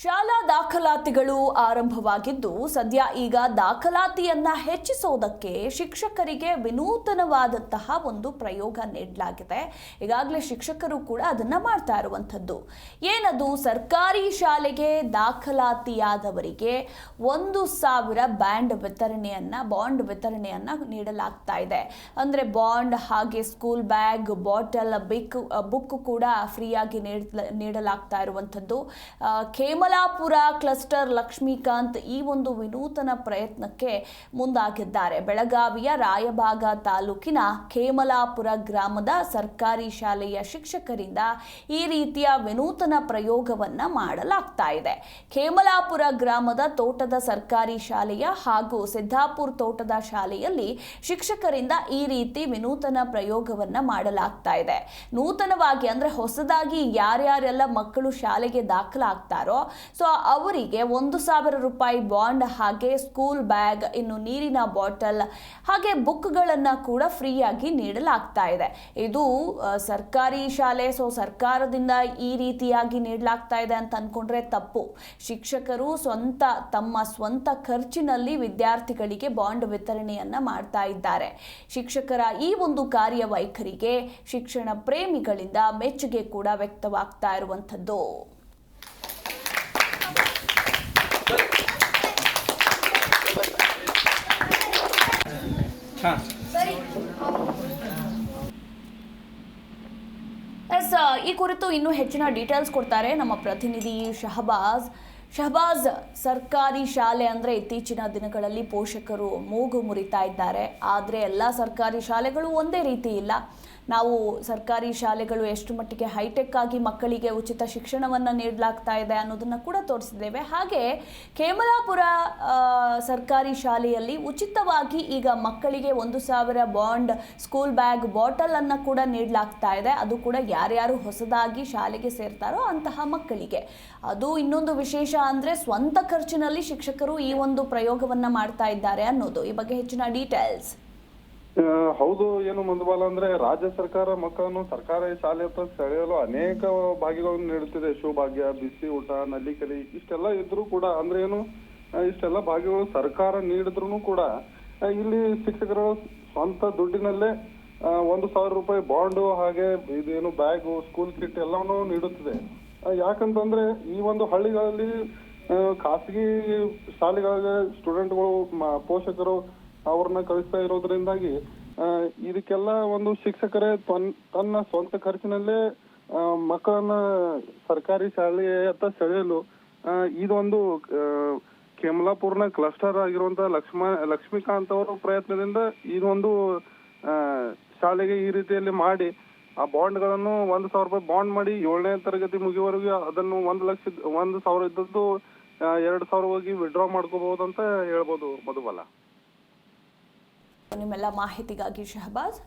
ಶಾಲಾ ದಾಖಲಾತಿಗಳು ಆರಂಭವಾಗಿದ್ದು ಸದ್ಯ ಈಗ ದಾಖಲಾತಿಯನ್ನ ಹೆಚ್ಚಿಸೋದಕ್ಕೆ ಶಿಕ್ಷಕರಿಗೆ ವಿನೂತನವಾದಂತಹ ಒಂದು ಪ್ರಯೋಗ ನೀಡಲಾಗಿದೆ. ಈಗಾಗಲೇ ಶಿಕ್ಷಕರು ಕೂಡ ಅದನ್ನ ಮಾಡ್ತಾ ಇರುವಂಥದ್ದು. ಏನದು? ಸರ್ಕಾರಿ ಶಾಲೆಗೆ ದಾಖಲಾತಿಯಾದವರಿಗೆ 1,000 ಬಾಂಡ್ ವಿತರಣೆಯನ್ನ ನೀಡಲಾಗ್ತಾ ಇದೆ. ಅಂದ್ರೆ ಬಾಂಡ್ ಹಾಗೆ ಸ್ಕೂಲ್ ಬ್ಯಾಗ್, ಬಾಟಲ್, ಬುಕ್ ಕೂಡ ಫ್ರೀಯಾಗಿ ನೀಡಲಾಗ್ತಾ ಇರುವಂಥದ್ದು. ಕೇಮಲಾಪುರ ಕ್ಲಸ್ಟರ್ ಲಕ್ಷ್ಮೀಕಾಂತ್ ಈ ಒಂದು ವಿನೂತನ ಪ್ರಯತ್ನಕ್ಕೆ ಮುಂದಾಗಿದ್ದಾರೆ. ಬೆಳಗಾವಿಯ ರಾಯಬಾಗ ತಾಲೂಕಿನ ಕೇಮಲಾಪುರ ಗ್ರಾಮದ ಸರ್ಕಾರಿ ಶಾಲೆಯ ಶಿಕ್ಷಕರಿಂದ ಈ ರೀತಿಯ ವಿನೂತನ ಪ್ರಯೋಗವನ್ನ ಮಾಡಲಾಗ್ತಾ ಇದೆ. ಕೇಮಲಾಪುರ ಗ್ರಾಮದ ತೋಟದ ಸರ್ಕಾರಿ ಶಾಲೆಯ ಹಾಗೂ ಸಿದ್ದಾಪುರ ತೋಟದ ಶಾಲೆಯಲ್ಲಿ ಶಿಕ್ಷಕರಿಂದ ಈ ರೀತಿ ವಿನೂತನ ಪ್ರಯೋಗವನ್ನ ಮಾಡಲಾಗ್ತಾ ಇದೆ. ನೂತನವಾಗಿ ಅಂದ್ರೆ ಹೊಸದಾಗಿ ಯಾರ್ಯಾರೆಲ್ಲ ಮಕ್ಕಳು ಶಾಲೆಗೆ ದಾಖಲಾಗ್ತಾರೋ ಸೊ ಅವರಿಗೆ 1,000 ರೂಪಾಯಿ ಬಾಂಡ್ ಹಾಗೆ ಸ್ಕೂಲ್ ಬ್ಯಾಗ್, ಇನ್ನು ನೀರಿನ ಬಾಟಲ್ ಹಾಗೆ ಬುಕ್ಗಳನ್ನು ಕೂಡ ಫ್ರೀಯಾಗಿ ನೀಡಲಾಗ್ತಾ ಇದೆ. ಇದು ಸರ್ಕಾರಿ ಶಾಲೆ, ಸೊ ಸರ್ಕಾರದಿಂದ ಈ ರೀತಿಯಾಗಿ ನೀಡಲಾಗ್ತಾ ಇದೆ ಅಂತ ಅನ್ಕೊಂಡ್ರೆ ತಪ್ಪು. ಶಿಕ್ಷಕರು ತಮ್ಮ ಸ್ವಂತ ಖರ್ಚಿನಲ್ಲಿ ವಿದ್ಯಾರ್ಥಿಗಳಿಗೆ ಬಾಂಡ್ ವಿತರಣೆಯನ್ನ ಮಾಡ್ತಾ ಇದ್ದಾರೆ. ಶಿಕ್ಷಕರ ಈ ಒಂದು ಕಾರ್ಯವೈಖರಿಗೆ ಶಿಕ್ಷಣ ಪ್ರೇಮಿಗಳಿಂದ ಮೆಚ್ಚುಗೆ ಕೂಡ ವ್ಯಕ್ತವಾಗ್ತಾ ಇರುವಂಥದ್ದು. ಈ ಕುರಿತು ಇನ್ನೂ ಹೆಚ್ಚಿನ ಡೀಟೇಲ್ಸ್ ಕೊಡ್ತಾರೆ ನಮ್ಮ ಪ್ರತಿನಿಧಿ ಶಹಬಾಜ್. ಸರ್ಕಾರಿ ಶಾಲೆ ಅಂದರೆ ಇತ್ತೀಚಿನ ದಿನಗಳಲ್ಲಿ ಪೋಷಕರು ಮೂಗು ಮುರಿತಾ ಇದ್ದಾರೆ. ಆದರೆ ಎಲ್ಲ ಸರ್ಕಾರಿ ಶಾಲೆಗಳು ಒಂದೇ ರೀತಿ ಇಲ್ಲ. ನಾವು ಸರ್ಕಾರಿ ಶಾಲೆಗಳು ಎಷ್ಟು ಮಟ್ಟಿಗೆ ಹೈಟೆಕ್ ಆಗಿ ಮಕ್ಕಳಿಗೆ ಉಚಿತ ಶಿಕ್ಷಣವನ್ನು ನೀಡಲಾಗ್ತಾ ಇದೆ ಅನ್ನೋದನ್ನು ಕೂಡ ತೋರಿಸಿದ್ದೇವೆ. ಹಾಗೆ ಕೇಮಲಾಪುರ ಸರ್ಕಾರಿ ಶಾಲೆಯಲ್ಲಿ ಉಚಿತವಾಗಿ ಈಗ ಮಕ್ಕಳಿಗೆ 1,000 ಬಾಂಡ್, ಸ್ಕೂಲ್ ಬ್ಯಾಗ್, ಬಾಟಲ್ ಅನ್ನು ಕೂಡ ನೀಡಲಾಗ್ತಾ ಇದೆ. ಅದು ಕೂಡ ಯಾರ್ಯಾರು ಹೊಸದಾಗಿ ಶಾಲೆಗೆ ಸೇರ್ತಾರೋ ಅಂತಹ ಮಕ್ಕಳಿಗೆ. ಅದು ಇನ್ನೊಂದು ವಿಶೇಷ ಅಂದರೆ ಸ್ವಂತ ಖರ್ಚಿನಲ್ಲಿ ಶಿಕ್ಷಕರು ಈ ಒಂದು ಪ್ರಯೋಗವನ್ನ ಮಾಡ್ತಾ ಇದ್ದಾರೆ ಅನ್ನೋದು. ಈ ಬಗ್ಗೆ ಹೆಚ್ಚಿನ ಡೀಟೇಲ್ಸ್. ಹೌದು, ಏನು ಮಂದಬಾಲ ಅಂದ್ರೆ ರಾಜ್ಯ ಸರ್ಕಾರ ಮಕ್ಕಳನ್ನು ಸರ್ಕಾರಿ ಶಾಲೆಯತ್ತ ಸೆಳೆಯಲು ಅನೇಕ ಭಾಗ್ಯಗಳನ್ನು ನೀಡುತ್ತಿದೆ. ಶಿವಭಾಗ್ಯ, ಬಿಸಿ ಊಟ, ನಲ್ಲಿಕಲಿ ಇಷ್ಟೆಲ್ಲ ಇದ್ರೂ ಕೂಡ ಅಂದ್ರೆ ಏನು ಇಷ್ಟೆಲ್ಲ ಭಾಗ್ಯಗಳು ಸರ್ಕಾರ ನೀಡಿದ್ರು ಕೂಡ ಇಲ್ಲಿ ಶಿಕ್ಷಕರು ಸ್ವಂತ ದುಡ್ಡಿನಲ್ಲೇ 1,000 ರೂಪಾಯಿ ಬಾಂಡು ಹಾಗೆ ಇದೇನು ಬ್ಯಾಗು, ಸ್ಕೂಲ್ ಕಿಟ್ ಎಲ್ಲವನ್ನೂ ನೀಡುತ್ತಿದೆ. ಯಾಕಂತಂದ್ರೆ ಈ ಒಂದು ಹಳ್ಳಿಗಳಲ್ಲಿ ಖಾಸಗಿ ಶಾಲೆಗಳಿಗೆ ಸ್ಟೂಡೆಂಟ್ಗಳು, ಪೋಷಕರು ಅವ್ರನ್ನ ಕಳಿಸ್ತಾ ಇರೋದ್ರಿಂದಾಗಿ ಇದಕ್ಕೆಲ್ಲ ಒಂದು ಶಿಕ್ಷಕರೇ ತನ್ನ ಸ್ವಂತ ಖರ್ಚಿನಲ್ಲೇ ಮಕ್ಕಳನ್ನ ಸರ್ಕಾರಿ ಶಾಲೆಯತ್ತ ಸೆಳೆಯಲು ಇದೊಂದು ಕೇಮಲಾಪುರ್ನ ಕ್ಲಸ್ಟರ್ ಆಗಿರುವಂತಹ ಲಕ್ಷ್ಮೀಕಾಂತ್ ಅವರ ಪ್ರಯತ್ನದಿಂದ ಇದೊಂದು ಶಾಲೆಗೆ ಈ ರೀತಿಯಲ್ಲಿ ಮಾಡಿ ಆ ಬಾಂಡ್ಗಳನ್ನು 1,000 ರೂಪಾಯಿ ಬಾಂಡ್ ಮಾಡಿ 7ನೇ ತರಗತಿ ಮುಗಿಯುವವರೆಗೂ ಅದನ್ನು 1,000 ಇದ್ದದ್ದು 2,000 ಹೋಗಿ ವಿಡ್ರಾ ಮಾಡ್ಕೋಬಹುದು ಅಂತ ಹೇಳ್ಬೋದು ಮಧುಬಾಲ. ನಿಮ್ಮೆಲ್ಲ ಮಾಹಿತಿಗಾಗಿ ಶಹಬಾಜ್.